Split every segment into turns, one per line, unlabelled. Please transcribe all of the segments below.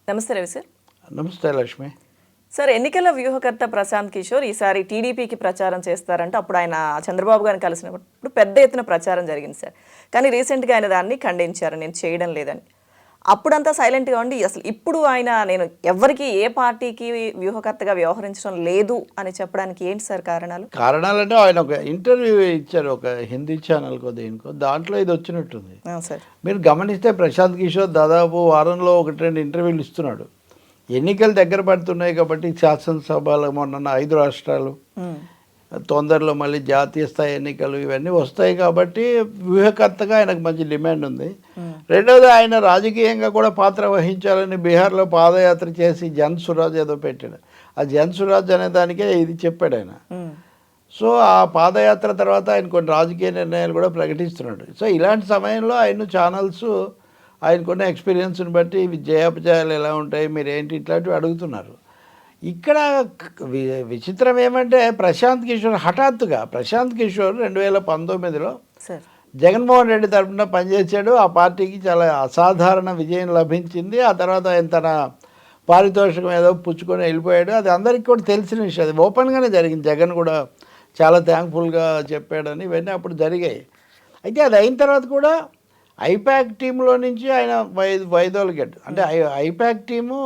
నమస్తే రవి సార్.
నమస్తే లక్ష్మి.
సార్, ఎన్నికల వ్యూహకర్త ప్రశాంత్ కిషోర్ ఈసారి టీడీపీకి ప్రచారం చేస్తారంటే అప్పుడు ఆయన చంద్రబాబు గారిని కలిసినప్పుడు పెద్ద ఎత్తున ప్రచారం జరిగింది సార్. కానీ రీసెంట్గా ఆయన దాన్ని ఖండించారు, నేను చేయడం లేదని. అప్పుడంతా సైలెంట్గా ఉండి అసలు ఇప్పుడు ఆయన నేను ఎవరికి ఏ పార్టీకి వ్యూహకర్తగా వ్యవహరించడం లేదు అని చెప్పడానికి ఏంటి సార్ కారణాలు?
కారణాలంటే ఆయన ఒక ఇంటర్వ్యూ ఇచ్చారు ఒక హిందీ ఛానల్కో దేనికో, దాంట్లో ఇది వచ్చినట్టుంది.
సార్,
మీరు గమనిస్తే ప్రశాంత్ కిషోర్ దాదాపు వారంలో 1-2 ఇంటర్వ్యూలు ఇస్తున్నాడు. ఎన్నికలు దగ్గర పడుతున్నాయి కాబట్టి శాసనసభలో మొన్న 5 రాష్ట్రాలు, తొందరలో మళ్ళీ జాతీయ స్థాయి ఎన్నికలు ఇవన్నీ వస్తాయి కాబట్టి వ్యూహకర్తగా ఆయనకు మంచి డిమాండ్ ఉంది. రెండవది ఆయన రాజకీయంగా కూడా పాత్ర వహించాలని బీహార్లో పాదయాత్ర చేసి జన్ సురాజ్ ఏదో పెట్టాడు. ఆ జన్ సురాజ్ అనే దానికే ఇది చెప్పాడు ఆయన. సో ఆ పాదయాత్ర తర్వాత ఆయన కొన్ని రాజకీయ నిర్ణయాలు కూడా ప్రకటిస్తున్నాడు. సో ఇలాంటి సమయంలో ఆయన ఛానల్స్ ఆయనకున్న ఎక్స్పీరియన్స్ని బట్టి జయాపజయాలు ఎలా ఉంటాయి, మీరేంటి ఇట్లాంటివి అడుగుతున్నారు. ఇక్కడ విచిత్రం ఏమంటే ప్రశాంత్ కిషోర్ 2019లో జగన్మోహన్ రెడ్డి తరఫున పనిచేశాడు. ఆ పార్టీకి చాలా అసాధారణ విజయం లభించింది. ఆ తర్వాత ఆయన తన పారితోషికం ఏదో పుచ్చుకొని వెళ్ళిపోయాడు. అది అందరికీ కూడా తెలిసిన విషయం. అది ఓపెన్గానే జరిగింది. జగన్ కూడా చాలా థ్యాంక్ఫుల్గా చెప్పాడని ఇవన్నీ అప్పుడు జరిగాయి. అయితే అది అయిన తర్వాత కూడా ఐపాక్ టీంలో నుంచి ఆయన వైదొలిగాడు. అంటే ఐపాక్ టీము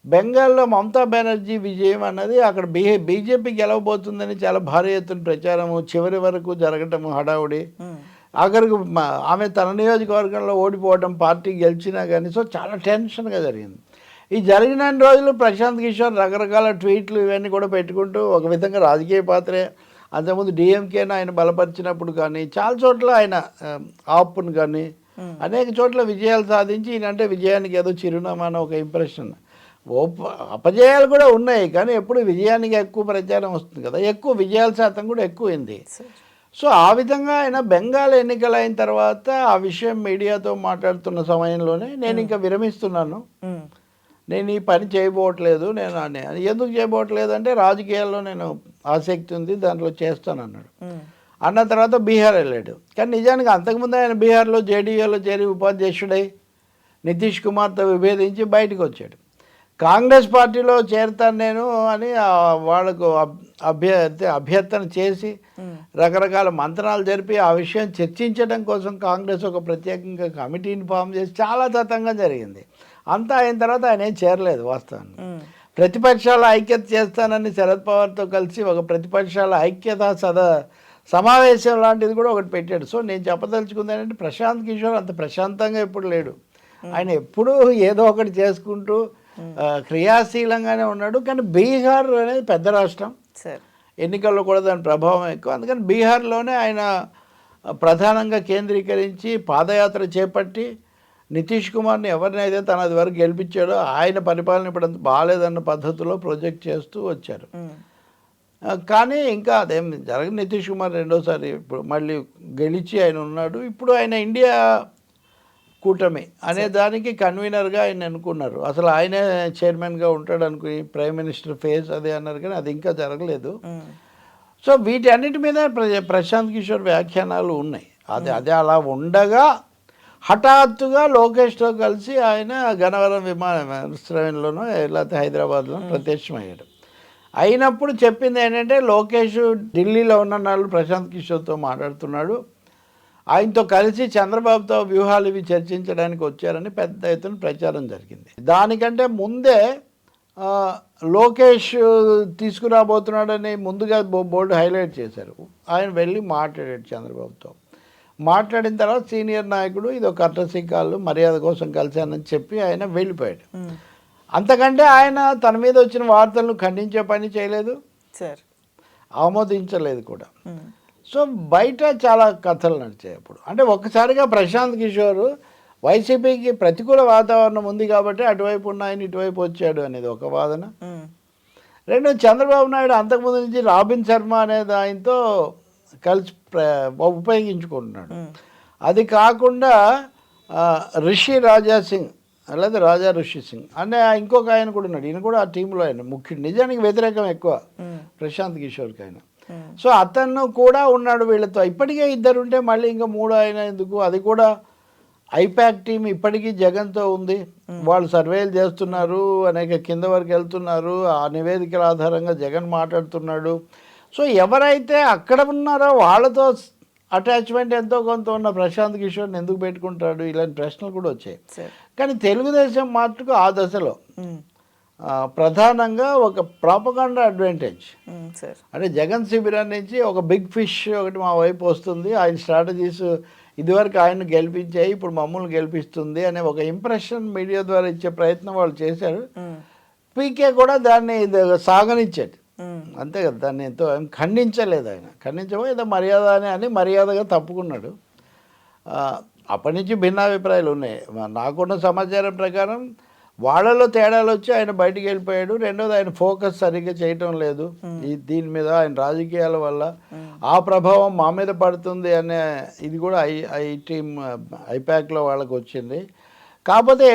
బెంగాల్లో మమతా బెనర్జీ విజయం అన్నది అక్కడ బీజేపీ గెలవబోతుందని చాలా భారీ ఎత్తున ప్రచారము చివరి వరకు జరగటము, హడావుడి. ఆఖరికి ఆమె తన నియోజకవర్గంలో ఓడిపోవడం, పార్టీ గెలిచినా కానీ. సో చాలా టెన్షన్గా జరిగింది. ఈ జరిగిన రోజులు ప్రశాంత్ కిషోర్ రకరకాల ట్వీట్లు ఇవన్నీ కూడా పెట్టుకుంటూ ఒక విధంగా రాజకీయ పాత్రే. అంతకుముందు డిఎంకేను ఆయన బలపరిచినప్పుడు కానీ చాలా చోట్ల ఆయన ఆపును కానీ అనేక చోట్ల విజయాలు సాధించి ఈయనంటే విజయానికి ఏదో చిరునామా అని ఒక ఇంప్రెషన్. అపజయాలు కూడా ఉన్నాయి కానీ ఎప్పుడు విజయానికి ఎక్కువ ప్రచారం వస్తుంది కదా, ఎక్కువ విజయాల శాతం కూడా ఎక్కువైంది. సో ఆ విధంగా ఆయన బెంగాల్ ఎన్నికలు అయిన తర్వాత ఆ విషయం మీడియాతో మాట్లాడుతున్న సమయంలోనే నేను ఇంకా విరమిస్తున్నాను, నేను ఈ పని చేయబోవట్లేదు, నేను ఎందుకు చేయబోవట్లేదు అంటే రాజకీయాల్లో నేను ఆసక్తి ఉంది, దాంట్లో చేస్తానన్నాడు. అన్న తర్వాత బీహార్ వెళ్ళాడు. కానీ నిజానికి అంతకుముందు ఆయన బీహార్లో జేడీయూలో చేరి ఉపాధ్యక్షుడై నితీష్ కుమార్తో విభేదించి బయటకు వచ్చాడు. కాంగ్రెస్ పార్టీలో చేరుతాను నేను అని వాళ్ళకు అభ్యర్థన చేసి రకరకాల మంత్రాలు జరిపి ఆ విషయం చర్చించడం కోసం కాంగ్రెస్ ఒక ప్రత్యేకంగా కమిటీని ఫామ్ చేసి చాలా తతంగా జరిగింది. అంతా అయిన తర్వాత ఆయన ఏం చేరలేదు. వాస్తవాన్ని ప్రతిపక్షాల ఐక్యత చేస్తానని శరద్ పవార్తో కలిసి ఒక ప్రతిపక్షాల ఐక్యత సమావేశం లాంటిది కూడా ఒకటి పెట్టాడు. సో నేను చెప్పదలుచుకుంది ఏంటంటే ప్రశాంత్ కిషోర్ అంత ప్రశాంతంగా ఎప్పుడు లేడు. ఆయన ఎప్పుడూ ఏదో ఒకటి చేసుకుంటూ క్రియాశీలంగానే ఉన్నాడు. కానీ బీహార్ అనేది పెద్ద రాష్ట్రం, ఎన్నికల్లో కూడా దాని ప్రభావం ఎక్కువ. అందుకని బీహార్లోనే ఆయన ప్రధానంగా కేంద్రీకరించి పాదయాత్ర చేపట్టి నితీష్ కుమార్ని ఎవరినైతే తన అది వరకు గెలిపించాడో ఆయన పరిపాలన ఇప్పుడు అంత బాగాలేదన్న పద్ధతిలో ప్రొజెక్ట్ చేస్తూ వచ్చారు. కానీ ఇంకా అదేం జరగదు. నితీష్ కుమార్ రెండోసారి ఇప్పుడు మళ్ళీ గెలిచి ఆయన ఉన్నాడు. ఇప్పుడు ఆయన ఇండియా కూటమి అనే దానికి కన్వీనర్గా ఆయన అనుకున్నారు. అసలు ఆయనే చైర్మన్గా ఉంటాడు అనుకుని ప్రైమ్ మినిస్టర్ ఫేజ్ అదే అన్నారు, కానీ అది ఇంకా జరగలేదు. సో వీటి అన్నిటి మీద ప్రశాంత్ కిషోర్ వ్యాఖ్యానాలు ఉన్నాయి. అదే అలా ఉండగా హఠాత్తుగా లోకేష్తో కలిసి ఆయన గన్నవరం విమానాశ్రయంలోనో లేకపోతే హైదరాబాద్లోనో ప్రత్యక్షమయ్యాడు. అయినప్పుడు చెప్పింది ఏంటంటే లోకేష్ ఢిల్లీలో ఉన్న నాళ్ళు ప్రశాంత్ కిషోర్తో మాట్లాడుతున్నాడు, ఆయనతో కలిసి చంద్రబాబుతో వ్యూహాలు ఇవి చర్చించడానికి వచ్చారని పెద్ద ఎత్తున ప్రచారం జరిగింది. దానికంటే ముందే లోకేష్ తీసుకురాబోతున్నాడని ముందుగా బోర్డు హైలైట్ చేశారు. ఆయన వెళ్ళి మాట్లాడాడు చంద్రబాబుతో. మాట్లాడిన తర్వాత సీనియర్ నాయకుడు ఇది ఒక కర్టసీ కాల్, మర్యాద కోసం కలిశానని చెప్పి ఆయన వెళ్ళిపోయాడు. అంతకంటే ఆయన తన మీద వచ్చిన వార్తలను ఖండించే పని చేయలేదు, ఆమోదించలేదు కూడా. సో బయట చాలా కథలు నడిచాయి అప్పుడు. అంటే ఒక్కసారిగా ప్రశాంత్ కిషోర్ వైసీపీకి ప్రతికూల వాతావరణం ఉంది కాబట్టి అటువైపు ఉన్న ఆయన ఇటువైపు వచ్చాడు అనేది ఒక వాదన. రెండు, చంద్రబాబు నాయుడు అంతకుముందు నుంచి రాబిన్ శర్మ అనేది ఆయనతో కలిసి ఉపయోగించుకుంటున్నాడు. అది కాకుండా రిషి రాజా సింగ్ లేదా రాజా ఋషి సింగ్ అనే ఇంకొక ఆయన కూడా ఉన్నాడు. ఈయన కూడా ఆ టీంలో ఆయన ముఖ్యుడు. నిజానికి వ్యతిరేకం ఎక్కువ ప్రశాంత్ కిషోర్కి ఆయన. సో అతను కూడా ఉన్నాడు వీళ్ళతో. ఇప్పటికే 2 ఉంటే మళ్ళీ ఇంకా 3 ఆయన ఎందుకు, అది కూడా ఐపాక్ టీం ఇప్పటికీ జగన్తో ఉంది. వాళ్ళు సర్వేలు చేస్తున్నారు, అనేక కింద వరకు వెళ్తున్నారు. ఆ నివేదికల ఆధారంగా జగన్ మాట్లాడుతున్నాడు. సో ఎవరైతే అక్కడ ఉన్నారో వాళ్ళతో అటాచ్మెంట్ ఎంతో కొంత ఉన్న ప్రశాంత్ కిషోర్ని ఎందుకు పెట్టుకుంటాడు? ఇలాంటి ప్రశ్నలు కూడా వచ్చాయి. కానీ తెలుగుదేశం మట్టుకు ఆ దశలో ప్రధానంగా ఒక ప్రాపగాండా అడ్వాంటేజ్, అంటే జగన్ శిబిరం నుంచి ఒక బిగ్ ఫిష్ ఒకటి మా వైపు వస్తుంది, ఆయన స్ట్రాటజీస్ ఇదివరకు ఆయన గెలిపించాయి, ఇప్పుడు మమ్మల్ని గెలిపిస్తుంది అనే ఒక ఇంప్రెషన్ మీడియా ద్వారా ఇచ్చే ప్రయత్నం వాళ్ళు చేశారు. పీకే కూడా దాన్ని సాగనిచ్చాడు, అంతే కదా, దాన్ని ఎంతో ఖండించలేదు. ఆయన ఖండించబో ఏదో మర్యాద అని మర్యాదగా తప్పుకున్నాడు. అప్పటి నుంచి భిన్నాభిప్రాయాలు ఉన్నాయి. నాకున్న సమాచారం ప్రకారం వాళ్ళలో తేడాలు వచ్చి ఆయన బయటికి వెళ్ళిపోయాడు. రెండోది ఆయన ఫోకస్ సరిగ్గా చేయటం లేదు దీని మీద, ఆయన రాజకీయాల వల్ల ఆ ప్రభావం మా మీద పడుతుంది అనే ఇది కూడా ఐపాక్లో వాళ్ళకి వచ్చింది. కాకపోతే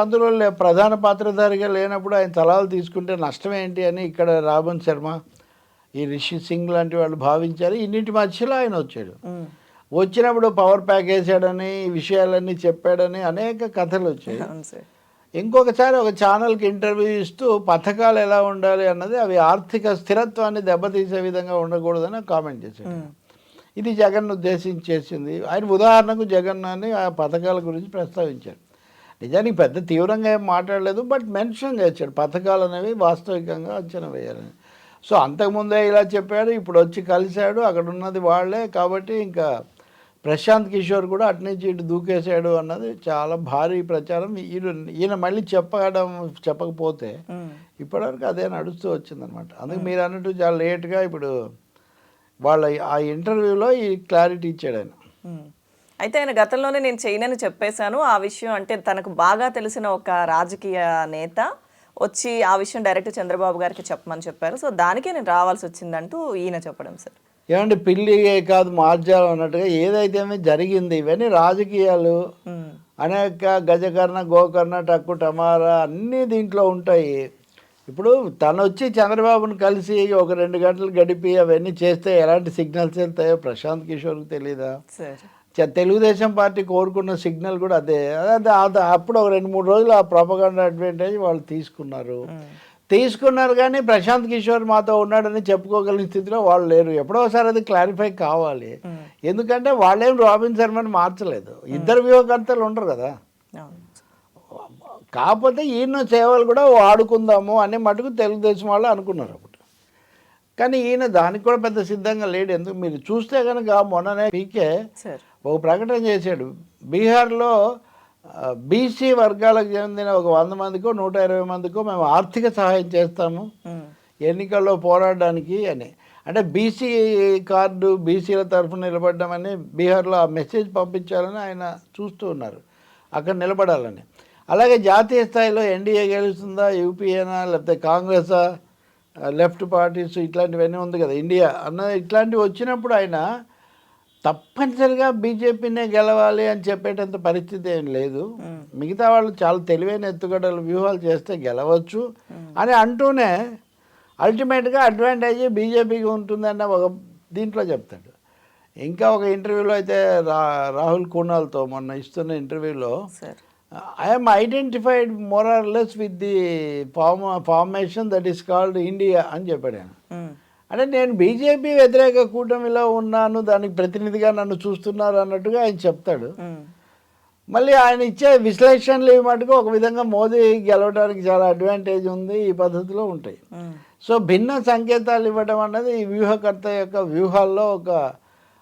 అందులో ప్రధాన పాత్రధారిగా లేనప్పుడు ఆయన తలాలు తీసుకుంటే నష్టం ఏంటి అని ఇక్కడ రాబన్ శర్మ, ఈ రిషి సింగ్ లాంటి వాళ్ళు భావించారు. ఇన్నింటి మధ్యలో ఆయన వచ్చాడు. వచ్చినప్పుడు పవర్ ప్యాక్ వేసాడని, ఈ విషయాలన్నీ చెప్పాడని అనేక కథలు వచ్చాయి. ఇంకొకసారి ఒక ఛానల్కి ఇంటర్వ్యూ ఇస్తూ పథకాలు ఎలా ఉండాలి అన్నది అవి ఆర్థిక స్థిరత్వాన్ని దెబ్బతీసే విధంగా ఉండకూడదని కామెంట్ చేశాడు. ఇది జగన్ ఉద్దేశించి చేసింది. ఆయన ఉదాహరణకు జగన్ అని ఆ పథకాల గురించి ప్రస్తావించాడు. నిజానికి పెద్ద తీవ్రంగా ఏం మాట్లాడలేదు, బట్ మెన్షన్ చేశాడు పథకాలు అనేవి వాస్తవికంగా అంచనా వేయాలని. సో అంతకుముందే ఇలా చెప్పాడు, ఇప్పుడు వచ్చి కలిశాడు, అక్కడ ఉన్నది వాళ్ళే కాబట్టి ఇంకా ప్రశాంత్ కిషోర్ కూడా అటునుంచి ఇటు దూకేశాడు అన్నది చాలా భారీ ప్రచారం. ఈయన మళ్ళీ చెప్పకపోతే ఇప్పటివరకు అదే నడుస్తూ వచ్చిందనమాట. అందుకే మీరు అన్నట్టు చాలా లేట్గా ఇప్పుడు వాళ్ళ ఆ ఇంటర్వ్యూలో ఈ క్లారిటీ ఇచ్చాడు ఆయన.
అయితే ఆయన గతంలోనే నేను చేయనని చెప్పేశాను ఆ విషయం, అంటే తనకు బాగా తెలిసిన ఒక రాజకీయ నేత వచ్చి ఆ విషయం డైరెక్ట్ చంద్రబాబు గారికి చెప్పమని చెప్పారు. సో దానికే నేను రావాల్సి వచ్చిందంటూ ఈయన చెప్పడం సార్.
ఏమంటే పిల్లి కాదు మార్జాలం అన్నట్టుగా ఏదైతే జరిగింది ఇవన్నీ రాజకీయాలు, అనేక గజకర్ణ గోకర్ణ టక్కు టమారా అన్నీ దీంట్లో ఉంటాయి. ఇప్పుడు తను వచ్చి చంద్రబాబును కలిసి ఒక 2 గంటలు గడిపి అవన్నీ చేస్తే ఎలాంటి సిగ్నల్స్ వెళ్తాయో ప్రశాంత్ కిషోర్కి తెలీదా? తెలుగుదేశం పార్టీ కోరుకున్న సిగ్నల్ కూడా అదే. అప్పుడు ఒక 2-3 రోజులు ఆ ప్రాపగాండా అడ్వాంటేజ్ వాళ్ళు తీసుకున్నారు కానీ ప్రశాంత్ కిషోర్ మాతో ఉన్నాడని చెప్పుకోగలిగిన స్థితిలో వాళ్ళు లేరు. ఎప్పుడోసారి అది క్లారిఫై కావాలి. ఎందుకంటే వాళ్ళేం రాబిన్ శర్మని మార్చలేదు, ఇద్దరు వ్యూహకర్తలు ఉండరు కదా. కాకపోతే ఈయన సేవలు కూడా వాడుకుందాము అనే మటుకు తెలుగుదేశం వాళ్ళు అనుకున్నారు అప్పుడు. కానీ ఈయన దానికి కూడా పెద్ద సిద్ధంగా లేడు. ఎందుకు మీరు చూస్తే కనుక మొన్ననే పీకే ఒక ప్రకటన చేశాడు, బీహార్లో బీసీ వర్గాలకు చెందిన ఒక 100 మందికో 120 మందికో మేము ఆర్థిక సహాయం చేస్తాము ఎన్నికల్లో పోరాడడానికి అని. అంటే బీసీ కార్డు, బీసీల తరఫున నిలబడ్డామని బీహార్లో ఆ మెసేజ్ పంపించాలని ఆయన చూస్తూ ఉన్నారు, అక్కడ నిలబడాలని. అలాగే జాతీయ స్థాయిలో ఎన్డీఏ గెలుస్తుందా, యూపీఏనా, లేకపోతే కాంగ్రెసా, లెఫ్ట్ పార్టీస్ ఇట్లాంటివన్నీ ఉంది కదా ఇండియా ఇట్లాంటివి వచ్చినప్పుడు ఆయన తప్పనిసరిగా బీజేపీనే గెలవాలి అని చెప్పేటంత పరిస్థితి ఏం లేదు. మిగతా వాళ్ళు చాలా తెలివైన ఎత్తుగడలు వ్యూహాలు చేస్తే గెలవచ్చు అని అంటూనే అల్టిమేట్గా అడ్వాంటేజ్ బీజేపీకి ఉంటుందన్న ఒక దీంట్లో చెప్తాడు. ఇంకా ఒక ఇంటర్వ్యూలో అయితే రాహుల్ కునాల్తో మొన్న ఇస్తున్న ఇంటర్వ్యూలో I'm identified more or less with the formation that is called India అని చెప్పాడు ఆయన. అంటే నేను బీజేపీ వ్యతిరేక కూటమిలో ఉన్నాను, దానికి ప్రతినిధిగా నన్ను చూస్తున్నారు అన్నట్టుగా ఆయన చెప్తాడు. మళ్ళీ ఆయన ఇచ్చే విశ్లేషణలు మటుకు ఒక విధంగా మోదీ గెలవడానికి చాలా అడ్వాంటేజ్ ఉంది, ఈ పద్ధతిలో ఉంటాయి. సో భిన్న సంకేతాలు ఇవ్వడం అన్నది ఈ వ్యూహకర్త యొక్క వ్యూహాల్లో ఒక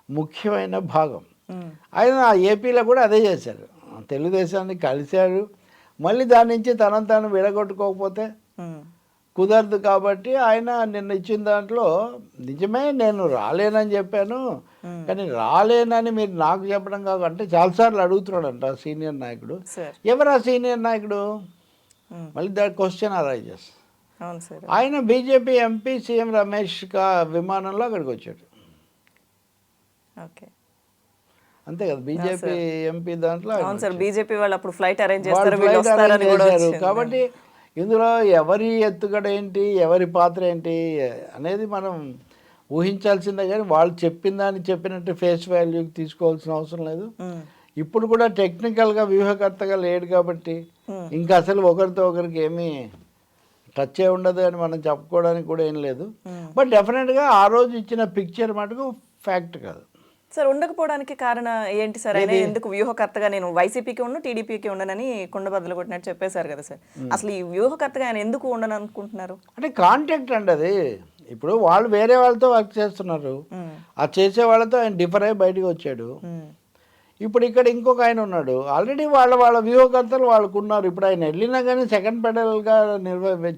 ముఖ్యమైన భాగం. ఆయన ఏపీలో కూడా అదే చేశారు, తెలుగుదేశాన్ని కలిశాడు. మళ్ళీ దాని నుంచి తనను తాను విడగొట్టుకోకపోతే కుదరదు కాబట్టి ఆయన నిన్న ఇచ్చిన దాంట్లో నిజమే నేను రాలేనని చెప్పాను, కానీ రాలేనని మీరు నాకు చెప్పడం కాకంటే చాలాసార్లు అడుగుతున్నాడంట సీనియర్ నాయకుడు. ఎవరా సీనియర్ నాయకుడు? మళ్ళీ దాని క్వశ్చన్ అరైజెస్. ఆయన బీజేపీ ఎంపీ సీఎం రమేష్ విమానంలో అక్కడికి వచ్చాడు. అంతే కదా, బీజేపీ ఎంపీ దాంట్లో
బీజేపీ వాళ్ళు అప్పుడు ఫ్లైట్ అరేంజ్ చేశారు.
కాబట్టి ఇందులో ఎవరి ఎత్తుగడ ఏంటి, ఎవరి పాత్ర ఏంటి అనేది మనం ఊహించాల్సిందే. కానీ వాళ్ళు చెప్పిన దాన్ని చెప్పినట్టు ఫేస్ వాల్యూకి తీసుకోవాల్సిన అవసరం లేదు. ఇప్పుడు కూడా టెక్నికల్గా వ్యూహకర్తగా లేడు కాబట్టి ఇంకా అసలు ఒకరితో ఒకరికి ఏమీ టచ్ ఏ ఉండదు అని మనం చెప్పుకోవడానికి కూడా ఏం లేదు. బట్ డెఫినెట్గా ఆ రోజు ఇచ్చిన పిక్చర్ మటుకు ఫ్యాక్ట్ కాదు.
సార్ ఉండకపోవడానికి కారణం ఏంటి సార్? ఆయన ఎందుకు వ్యూహకర్తగా నేను వైసీపీకి ఉండు టీడీపీకి ఉండనని కుండ బద్దలు కొట్టినట్టు చెప్పేశారు కదా సార్. అసలు ఈ వ్యూహకర్తగా ఆయన ఎందుకు ఉండను అనుకుంటున్నారు?
అంటే కాంటాక్ట్ అండి అది. ఇప్పుడు వాళ్ళు వేరే వాళ్ళతో వర్క్ చేస్తున్నారు, ఆ చేసే వాళ్ళతో ఆయన డిఫర్ అయ్యి బయటకు వచ్చాడు. ఇప్పుడు ఇక్కడ ఇంకొక ఆయన ఉన్నాడు, ఆల్రెడీ వాళ్ళ వ్యూహకర్తలు వాళ్ళకు ఉన్నారు. ఇప్పుడు ఆయన వెళ్ళినా కానీ సెకండ్ పెడల్గా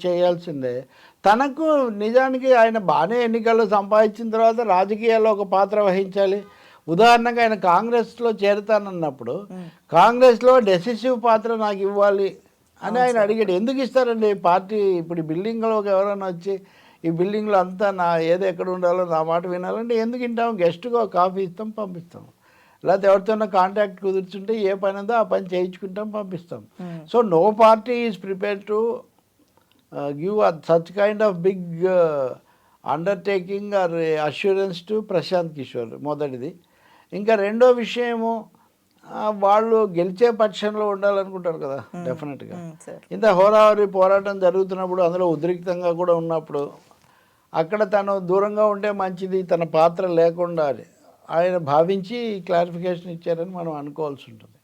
చేయాల్సిందే. తనకు నిజానికి ఆయన బాగానే ఎన్నికల్లో సంపాదించిన తర్వాత రాజకీయాల్లో ఒక పాత్ర వహించాలి. ఉదాహరణగా ఆయన కాంగ్రెస్లో చేరుతానన్నప్పుడు కాంగ్రెస్లో డెసిసివ్ పాత్ర నాకు ఇవ్వాలి అని ఆయన అడిగాడు. ఎందుకు ఇస్తారండి పార్టీ? ఇప్పుడు ఈ బిల్డింగ్లోకి ఎవరైనా వచ్చి ఈ బిల్డింగ్లో అంతా నా ఏదో ఎక్కడ ఉండాలో నా మాట వినాలంటే ఎందుకు వింటాం? గెస్ట్గా కాఫీ ఇస్తాం, పంపిస్తాం. లేకపోతే ఎవరితోనో కాంటాక్ట్ కుదుర్చుంటే ఏ పని ఉందో ఆ పని చేయించుకుంటాం, పంపిస్తాం. So no party is prepare to give such kind of big undertaking or assurance to Prashant Kishor. మొదటిది. ఇంకా రెండో విషయము, వాళ్ళు గెలిచే పక్షంలో ఉండాలనుకుంటారు కదా డెఫినెట్గా. ఇంత హోరాహోరీ పోరాటం జరుగుతున్నప్పుడు, అందులో ఉద్రిక్తంగా కూడా ఉన్నప్పుడు అక్కడ తను దూరంగా ఉంటే మంచిది, తన పాత్ర లేకుండా ఆయన భావించి క్లారిఫికేషన్ ఇచ్చారని మనం అనుకోవాల్సి ఉంటుంది.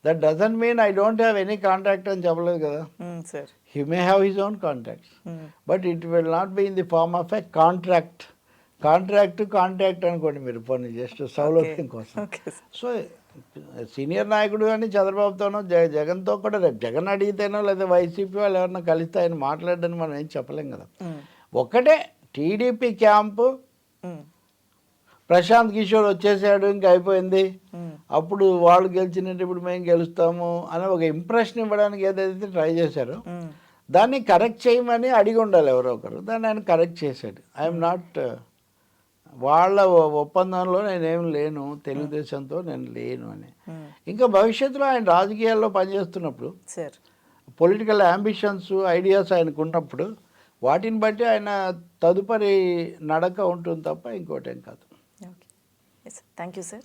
That doesn't mean I don't have any contact అని చెప్పలేదు కదా. He may have his own contacts, but it will not be in the form of a contract అనుకోండి మీరు, పోనీ జస్ట్ సౌలభ్యం కోసం. సో సీనియర్ నాయకుడు కానీ చంద్రబాబుతోనో జగన్తో కూడా రేపు జగన్ అడిగితేనో లేదా వైసీపీ వాళ్ళు ఎవరన్నా కలిస్తే ఆయన మాట్లాడని మనం ఏం చెప్పలేం కదా. ఒక్కటే, టీడీపీ క్యాంపు ప్రశాంత్ కిషోర్ వచ్చేసాడు ఇంకా అయిపోయింది, అప్పుడు వాళ్ళు గెలిచినట్టు ఇప్పుడు మేము గెలుస్తాము అని ఒక ఇంప్రెషన్ ఇవ్వడానికి ఏదైతే ట్రై చేశారో దాన్ని కరెక్ట్ చేయమని అడిగి ఉండాలి ఎవరో ఒకరు. దాన్ని ఆయన కరెక్ట్ చేశాడు. ఐఎమ్ నాట్, వాళ్ళ ఒప్పందంలో నేనేం లేను, తెలుగుదేశంతో నేను లేను అని. ఇంకా భవిష్యత్తులో ఆయన రాజకీయాల్లో పనిచేస్తున్నప్పుడు పొలిటికల్ అంబిషన్స్, ఐడియాస్ ఆయనకు ఉన్నప్పుడు వాటిని బట్టి ఆయన తదుపరి నడక ఉంటుంది తప్ప ఇంకోటి ఏం కాదు.
Thank you sir.